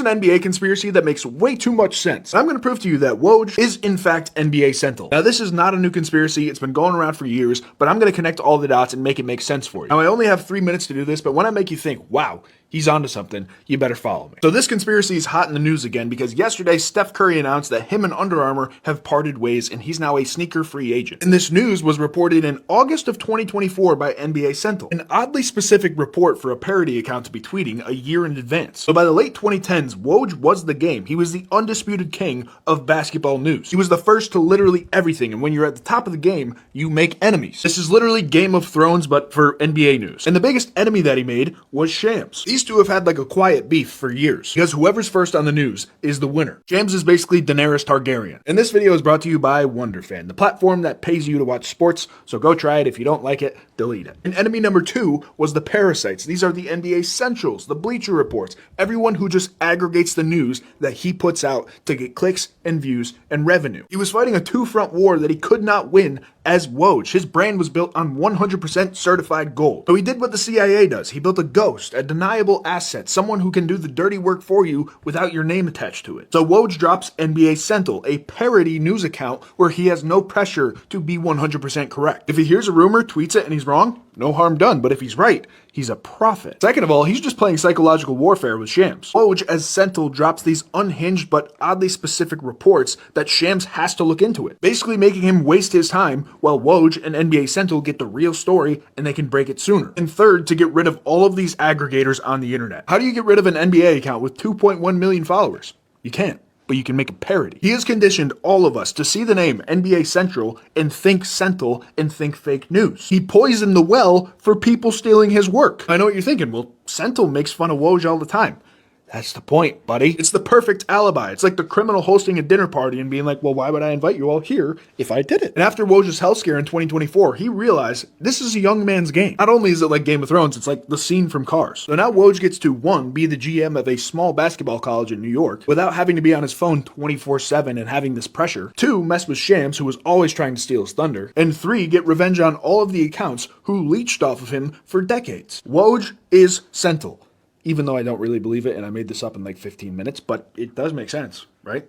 Here's an NBA conspiracy that makes way too much sense. I'm going to prove to you that Woj is in fact NBACentel. Now this is not a new conspiracy, it's been going around for years, but I'm going to connect all the dots and make it make sense for you. Now I only have 3 minutes to do this, but when I make you think, wow, he's onto something, you better follow me. So this conspiracy is hot in the news again because yesterday Steph Curry announced that him and Under Armour have parted ways and he's now a sneaker free agent. And this news was reported in August of 2024 by NBACentel, an oddly specific report for a parody account to be tweeting a year in advance. So by the late 2010s, Woj was the game. He was the undisputed king of basketball news. He was the first to literally everything, and when you're at the top of the game, you make enemies. This is literally Game of Thrones, but for NBA news. And the biggest enemy that he made was Shams. These two have had like a quiet beef for years, because whoever's first on the news is the winner. Shams is basically Daenerys Targaryen. And this video is brought to you by WonderFan, the platform that pays you to watch sports, so go try it. If you don't like it, delete it. And enemy number 2 was the parasites. These are the NBA Centrals, the Bleacher Reports, everyone who just aggregates the news that he puts out to get clicks and views and revenue. He was fighting a two-front war that he could not win as Woj. His brand was built on 100% certified gold. So he did what the CIA does. He built a ghost, a deniable asset, someone who can do the dirty work for you without your name attached to it. So Woj drops NBACentel, a parody news account where he has no pressure to be 100% correct. If he hears a rumor, tweets it, and he's wrong, no harm done, but if he's right, he's a prophet. Second of all, he's just playing psychological warfare with Shams. Woj as Centel drops these unhinged but oddly specific reports that Shams has to look into it, basically making him waste his time while Woj and NBACentel get the real story and they can break it sooner. And third, to get rid of all of these aggregators on the internet. How do you get rid of an NBA account with 2.1 million followers? You can't. But you can make a parody. He has conditioned all of us to see the name NBA Central and think Centel and think fake news. He poisoned the well for people stealing his work. I know what you're thinking. Well, Centel makes fun of Woj all the time. That's the point, buddy. It's the perfect alibi. It's like the criminal hosting a dinner party and being like, well, why would I invite you all here if I did it? And after Woj's health scare in 2024, he realized this is a young man's game. Not only is it like Game of Thrones, it's like the scene from Cars. So now Woj gets to 1, be the GM of a small basketball college in New York without having to be on his phone 24/7 and having this pressure. 2, mess with Shams, who was always trying to steal his thunder. And 3, get revenge on all of the accounts who leached off of him for decades. Woj is Centel. Even though I don't really believe it, and I made this up in like 15 minutes, but it does make sense, right?